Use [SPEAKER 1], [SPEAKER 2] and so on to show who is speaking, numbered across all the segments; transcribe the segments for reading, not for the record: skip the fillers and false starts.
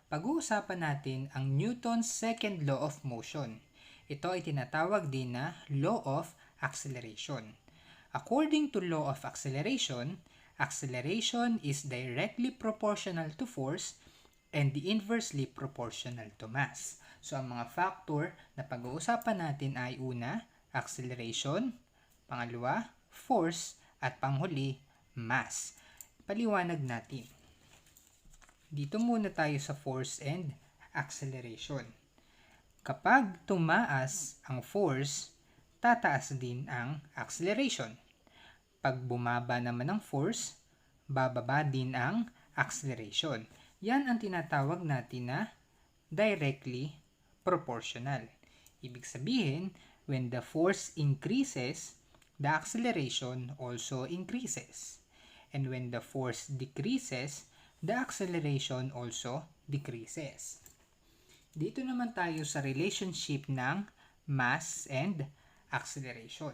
[SPEAKER 1] pag-uusapan natin ang Newton's second law of motion. Ito ay tinatawag din na law of acceleration. According to law of acceleration, acceleration is directly proportional to force and inversely proportional to mass. So ang mga factor na pag-uusapan natin ay una, acceleration, pangalawa, force, at panghuli, mass. Paliwanag natin. Dito muna tayo sa force and acceleration. Kapag tumaas ang force, tataas din ang acceleration. Pag bumaba naman ang force, bababa din ang acceleration. Yan ang tinatawag natin na directly proportional. Ibig sabihin, when the force increases, the acceleration also increases. And when the force decreases, the acceleration also decreases. Dito naman tayo sa relationship ng mass and acceleration.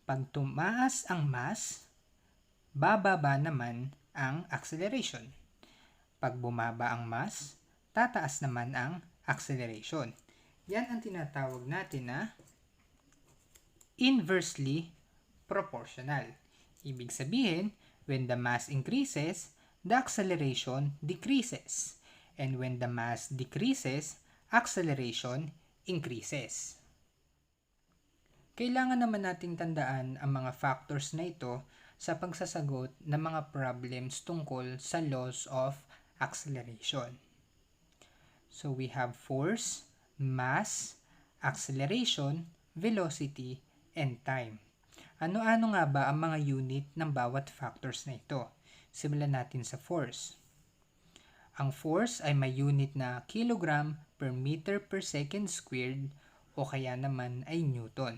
[SPEAKER 1] Pag tumaas ang mass, bababa naman ang acceleration. Pag bumaba ang mass, tataas naman ang acceleration. Yan ang tinatawag natin na inversely proportional. Ibig sabihin, when the mass increases, the acceleration decreases. And when the mass decreases, acceleration increases. Kailangan naman nating tandaan ang mga factors na ito sa pagsasagot ng mga problems tungkol sa laws of acceleration. So we have force, mass, acceleration, velocity, and time. Ano-ano nga ba ang mga unit ng bawat factors na ito? Simulan natin sa force. Ang force ay may unit na kilogram per meter per second squared o kaya naman ay Newton.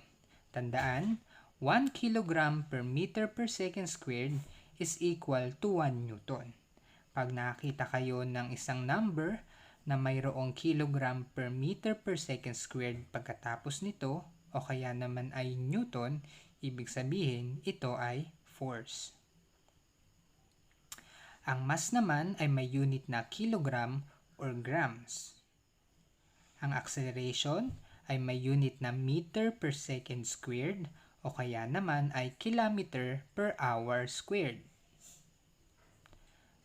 [SPEAKER 1] Tandaan, 1 kilogram per meter per second squared is equal to 1 Newton. Pag nakakita kayo ng isang number na mayroong kilogram per meter per second squared pagkatapos nito o kaya naman ay Newton, ibig sabihin ito ay force. Ang mass naman ay may unit na kilogram or grams. Ang acceleration ay may unit na meter per second squared o kaya naman ay kilometer per hour squared.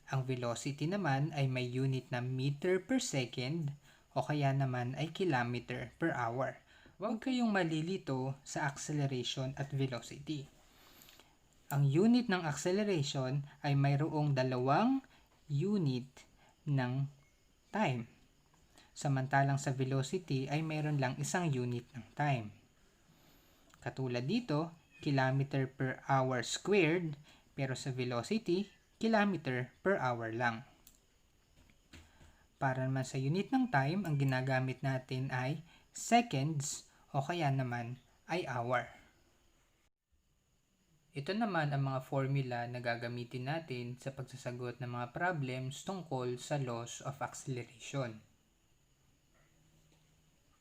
[SPEAKER 1] Ang velocity naman ay may unit na meter per second o kaya naman ay kilometer per hour. Huwag kayong malilito sa acceleration at velocity. Ang unit ng acceleration ay mayroong dalawang unit ng time. Samantalang sa velocity ay mayroon lang isang unit ng time. Katulad dito, kilometer per hour squared, pero sa velocity, kilometer per hour lang. Para naman sa unit ng time, ang ginagamit natin ay seconds o kaya naman ay hour. Ito naman ang mga formula na gagamitin natin sa pagsasagot ng mga problems tungkol sa laws of acceleration.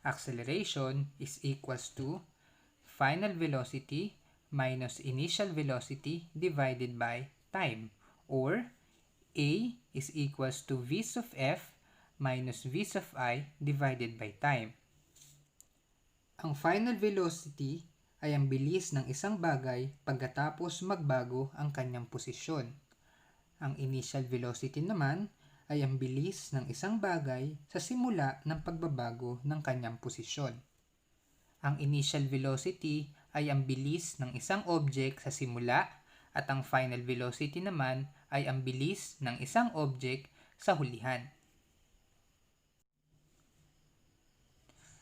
[SPEAKER 1] Acceleration is equals to final velocity minus initial velocity divided by time, or A is equals to v sub f minus v sub I divided by time. Ang final velocity ay ang bilis ng isang bagay pagkatapos magbago ang kanyang posisyon. Ang initial velocity naman ay ang bilis ng isang bagay sa simula ng pagbabago ng kanyang posisyon. Ang initial velocity ay ang bilis ng isang object sa simula at ang final velocity naman ay ang bilis ng isang object sa hulihan.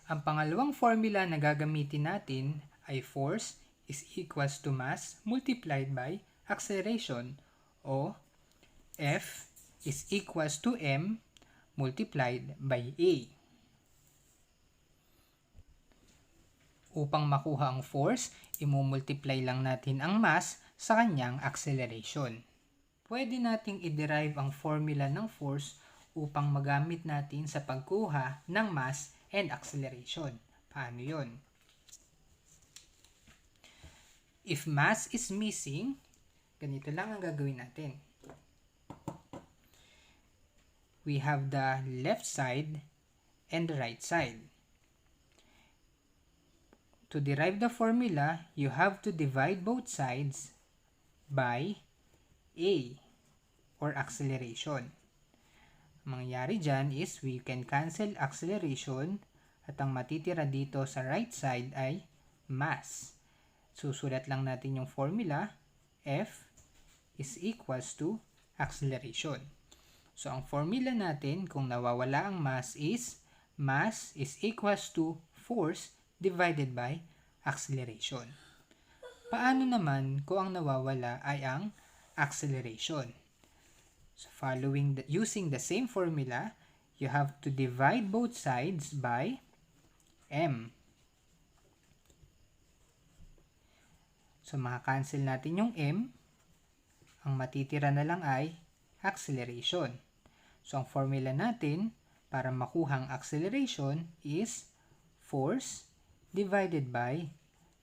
[SPEAKER 1] Ang pangalawang formula na gagamitin natin ay force is equals to mass multiplied by acceleration, o F is equals to m multiplied by A. Upang makuha ang force, imumultiply lang natin ang mass sa kanyang acceleration. Pwede nating i-derive ang formula ng force upang magamit natin sa pagkuha ng mass and acceleration. Paano yon? If mass is missing, ganito lang ang gagawin natin. we have the left side and the right side. To derive the formula, you have to divide both sides by A, or acceleration. Ang mangyayari dyan is we can cancel acceleration at ang matitira dito sa right side ay mass. Susulat lang natin yung formula, F is equals to acceleration. So, ang formula natin kung nawawala ang mass is equals to force divided by acceleration. Paano naman kung ang nawawala ay ang acceleration? So, using the same formula, you have to divide both sides by m. So, makakancel natin yung m. Ang matitira na lang ay acceleration. So, ang formula natin para makuha ang acceleration is force divided by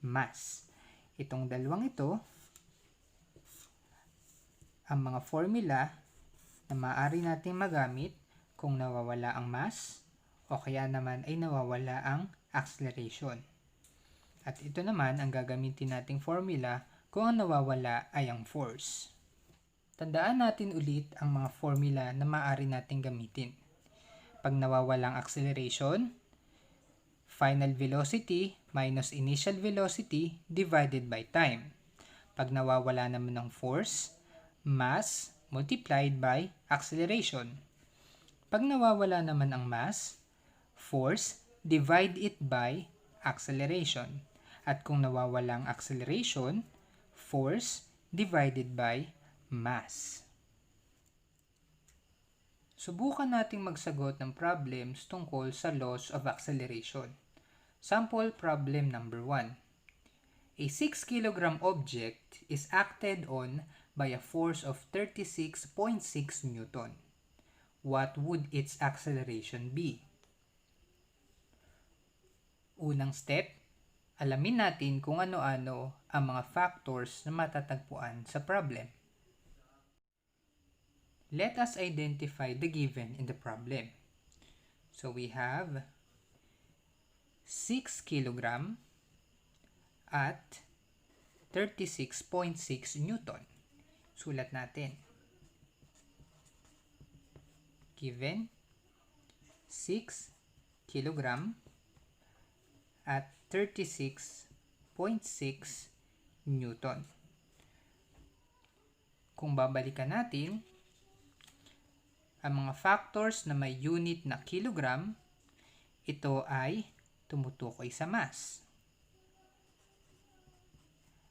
[SPEAKER 1] mass. Itong dalawang ito, ang mga formula na maaari nating magamit kung nawawala ang mass o kaya naman ay nawawala ang acceleration. At ito naman ang gagamitin nating formula kung ang nawawala ay ang force. Tandaan natin ulit ang mga formula na maaari nating gamitin. Pag nawawala ang acceleration, final velocity minus initial velocity divided by time. Pag nawawala naman ng force, mass multiplied by acceleration. Pag nawawala naman ang mass, force divide it by acceleration. At kung nawawala ang acceleration, force divided by mass. Subukan nating magsagot ng problems tungkol sa laws of acceleration. Sample problem number 1. A 6 kg object is acted on by a force of 36.6 Newton. What would its acceleration be? Unang step, alamin natin kung ano-ano ang mga factors na matatagpuan sa problem. Let us identify the given in the problem. So we have 6 kg at 36.6 Newton. Sulat natin. Given 6 kg at 36.6 Newton. Kung babalikan natin, ang mga factors na may unit na kilogram, ito ay tumutukoy sa mass.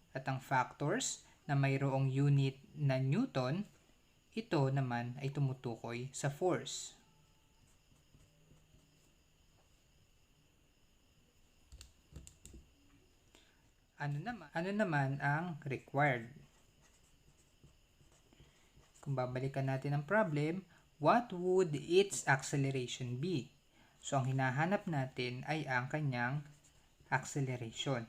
[SPEAKER 1] At ang factors na mayroong unit na Newton, ito naman ay tumutukoy sa force. Ano naman ang required? Kung babalikan natin ang problem, what would its acceleration be? So, ang hinahanap natin ay ang kanyang acceleration.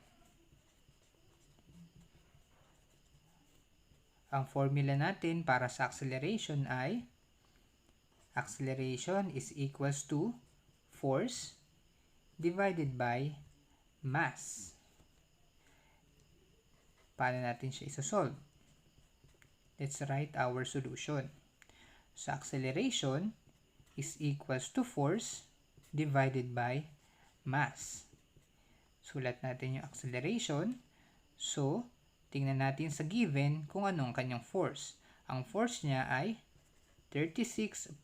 [SPEAKER 1] Ang formula natin para sa acceleration ay acceleration is equals to force divided by mass. Paano natin siya isa-solve? Let's write our solution. So, acceleration is equals to force divided by mass. Sulat natin yung acceleration. So, tingnan natin sa given kung anong kanyang force. Ang force niya ay 36.6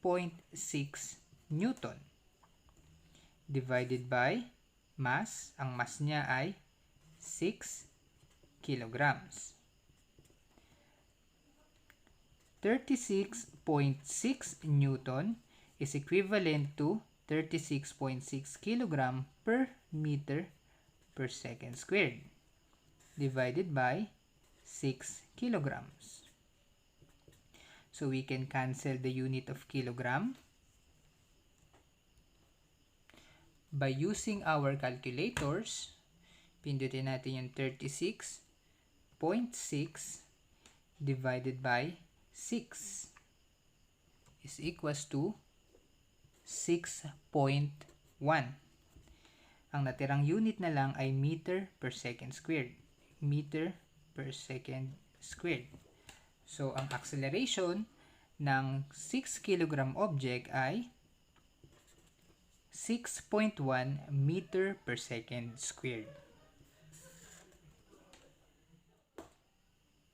[SPEAKER 1] Newton divided by mass. Ang mass niya ay 6 kilograms. 36.6 Newton is equivalent to 36.6 kg per meter per second squared divided by 6 kilograms. So we can cancel the unit of kilogram. By using our calculators, pindutin natin yung 36.6 divided by 6 is equals to 6.1. Ang natirang unit na lang ay meter per second squared. Meter per second squared. So, ang acceleration ng 6 kg object ay 6.1 meter per second squared.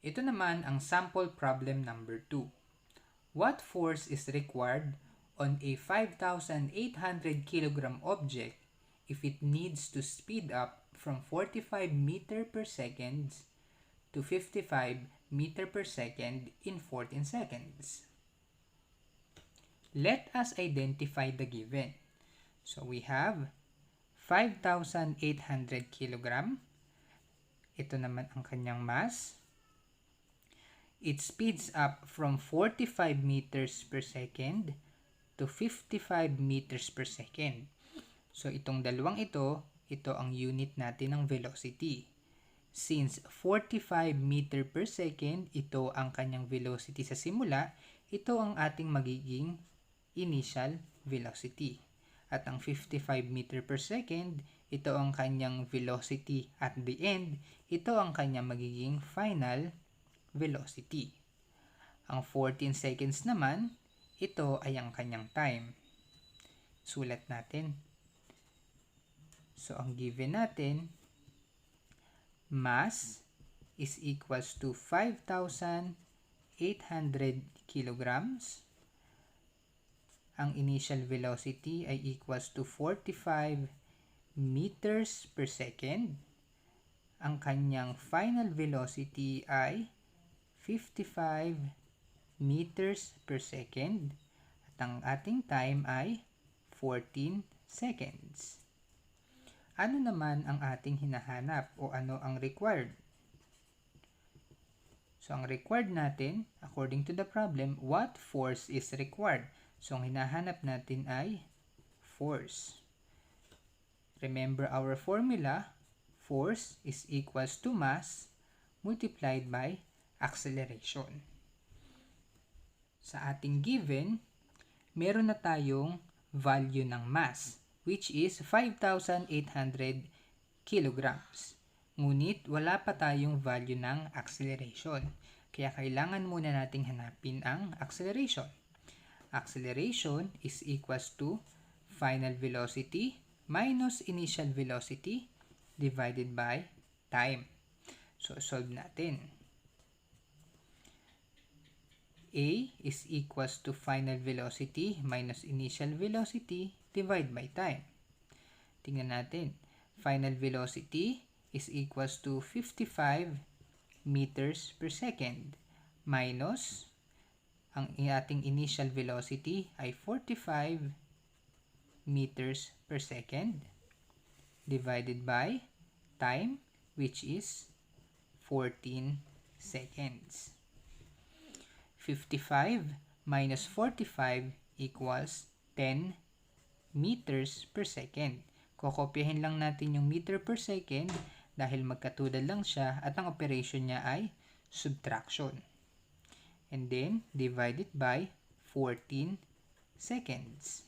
[SPEAKER 1] Ito naman ang sample problem number 2. What force is required on a 5,800 kg object if it needs to speed up from 45 meter per second to 55 meter per second in 14 seconds? Let us identify the given. So we have 5,800 kg. Ito naman ang kanyang mass. It speeds up from 45 meters per second to 55 meters per second. So itong dalawang ito ang unit natin ng velocity. Since 45 meter per second, ito ang kanyang velocity sa simula, ito ang ating magiging initial velocity. At ang 55 meter per second, ito ang kanyang velocity at the end, ito ang kanyang magiging final velocity. Ang 14 seconds naman, ito ay ang kanyang time. Sulat natin. So, ang given natin, mass is equals to 5,800 kilograms. Ang initial velocity ay equals to 45 meters per second. Ang kanyang final velocity ay 55 meters per second. At ang ating time ay 14 seconds. Ano naman ang ating hinahanap o ano ang required? So, ang required natin, according to the problem, what force is required? So, ang hinahanap natin ay force. Remember our formula, force is equals to mass multiplied by acceleration. Sa ating given, meron na tayong value ng mass, which is 5,800 kilograms. Ngunit wala pa tayong value ng acceleration. Kaya kailangan muna nating hanapin ang acceleration. Acceleration is equals to final velocity minus initial velocity divided by time. So, solve natin. A is equals to final velocity minus initial velocity divided by time. Tingnan natin. Final velocity is equals to 55 meters per second minus ang ating initial velocity ay 45 meters per second divided by time, which is 14 seconds. 55 minus 45 equals 10 meters per second. Kokopyahin lang natin yung meter per second dahil magkatulad lang siya at ang operation niya ay subtraction. And then, divide it by 14 seconds.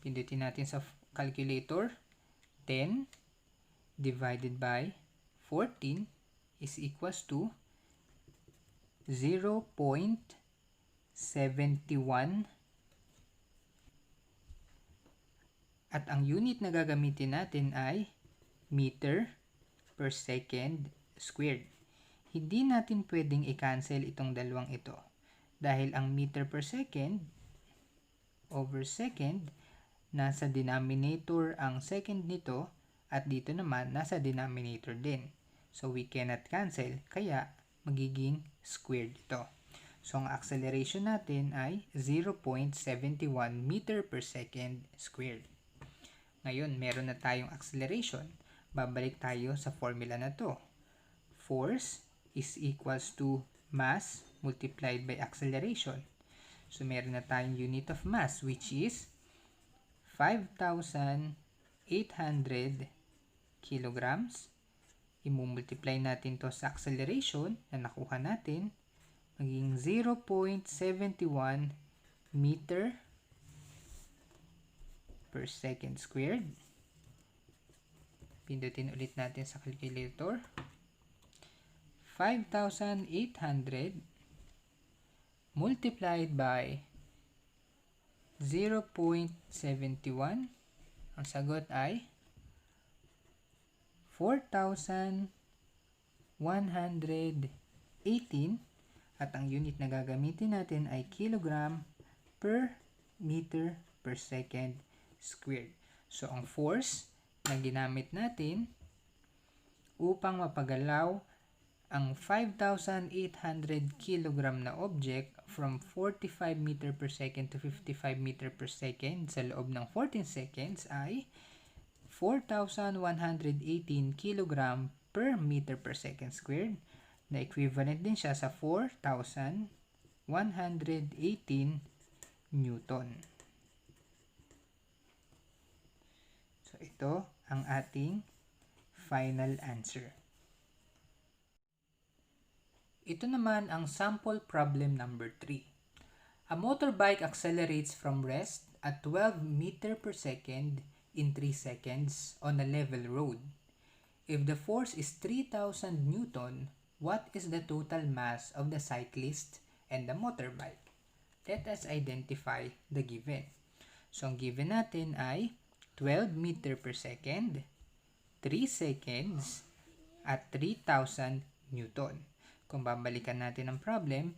[SPEAKER 1] Pindutin natin sa calculator. 10 divided by 14 is equals to 0.71. At ang unit na gagamitin natin ay meter per second squared. Hindi natin pwedeng i-cancel itong dalawang ito. Dahil ang meter per second over second, nasa denominator ang second nito at dito naman nasa denominator din. So we cannot cancel, kaya magiging squared ito. So ang acceleration natin ay 0.71 meter per second squared. Ngayon, meron na tayong acceleration. Babalik tayo sa formula na to. Force is equals to mass multiplied by acceleration. So, meron na tayong unit of mass, which is 5,800 kilograms. I-multiply natin to sa acceleration na nakuha natin. Maging 0.71 meter per second squared. Pindutin ulit natin sa calculator. 5,800 multiplied by 0.71. Ang sagot ay 4,118 at ang unit na gagamitin natin ay kilogram per meter per second squared. So, ang force na ginamit natin upang mapagalaw ang 5,800 kilogram na object from 45 meter per second to 55 meter per second sa loob ng 14 seconds ay 4,118 kilogram per meter per second squared na equivalent din siya sa 4,118 Newton. So, ito ang ating final answer. Ito naman ang sample problem number 3. A motorbike accelerates from rest at 12 meter per second in 3 seconds on a level road. If the force is 3,000 Newton, what is the total mass of the cyclist and the motorbike? Let us identify the given. So, ang given natin ay 12 meter per second, 3 seconds, at 3,000 Newton. Kung babalikan natin ang problem,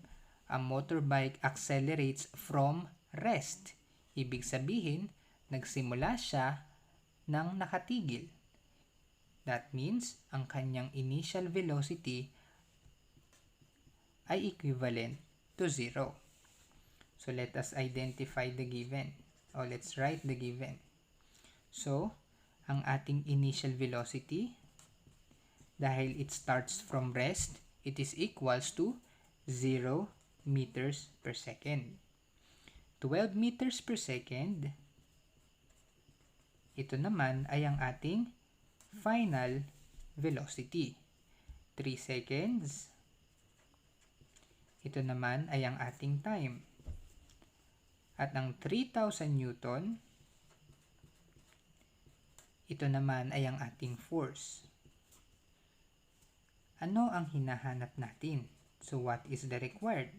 [SPEAKER 1] ang motorbike accelerates from rest. Ibig sabihin, nagsimula siya ng nakatigil. That means, ang kanyang initial velocity ay equivalent to 0. So, let us identify the given. O, let's write the given. So, ang ating initial velocity, dahil it starts from rest, it is equals to 0 meters per second. 12 meters per second, ito naman ay ang ating final velocity. 3 seconds, ito naman ay ang ating time. At ang 3,000 Newton, ito naman ay ang ating force. Ano ang hinahanap natin? So, what is the required?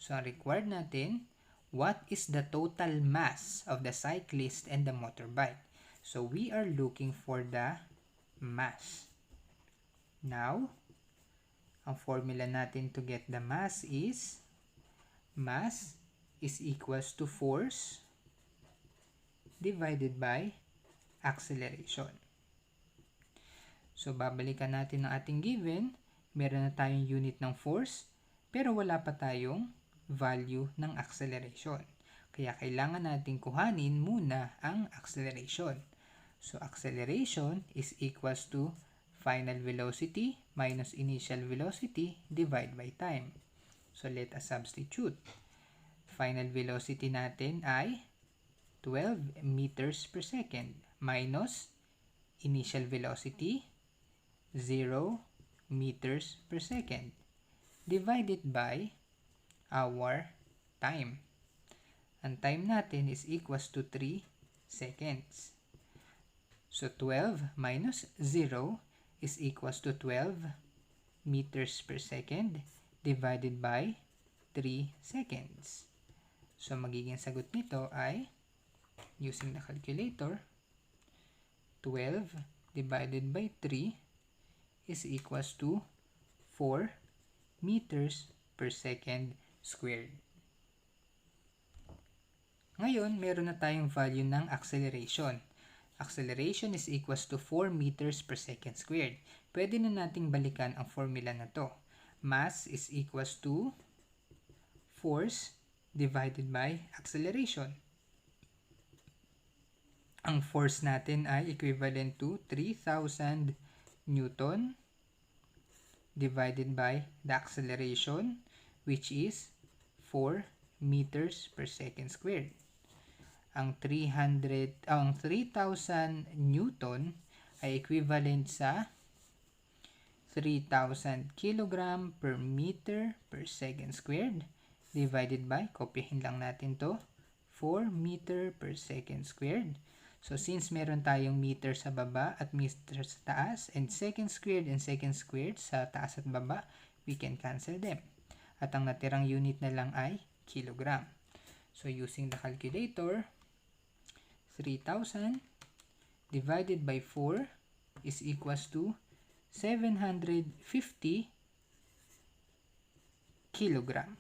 [SPEAKER 1] So, ang required natin, what is the total mass of the cyclist and the motorbike? So, we are looking for the mass. Now, ang formula natin to get the mass is equals to force divided by acceleration. So, babalikan natin ang ating given. Meron na tayong unit ng force, pero wala pa tayong value ng acceleration. Kaya kailangan natin kuhanin muna ang acceleration. So, acceleration is equals to final velocity minus initial velocity divided by time. So, let us substitute. Final velocity natin ay 12 meters per second minus initial velocity 0 meters per second divided by our time. Ang time natin is equals to 3 seconds. So, 12 minus 0 is equals to 12 meters per second divided by 3 seconds. So, magiging sagot nito ay, using the calculator, 12 divided by 3 is equals to 4 meters per second squared. Ngayon, meron na tayong value ng acceleration. Acceleration is equals to 4 meters per second squared. Pwede na nating balikan ang formula na to. Mass is equals to force divided by acceleration. Ang force natin ay equivalent to 3,000 Newton divided by the acceleration, which is 4 meters per second squared. Ang 3,000 Newton ay equivalent sa 3,000 kilogram per meter per second squared divided by, kopyahin lang natin to, 4 meter per second squared. So, since meron tayong meter sa baba at meter sa taas, and second squared sa taas at baba, we can cancel them. At ang natirang unit na lang ay kilogram. So, using the calculator, 3,000 divided by 4 is equals to 750 kilogram.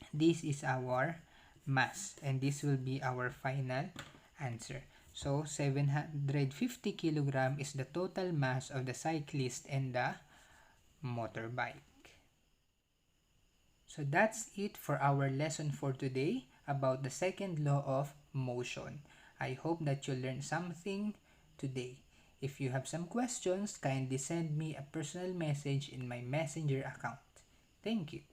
[SPEAKER 1] This is our mass, and this will be our final answer. So, 750 kilogram is the total mass of the cyclist and the motorbike. So, that's it for our lesson for today about the second law of motion. I hope that you learned something today. If you have some questions, kindly send me a personal message in my messenger account. Thank you.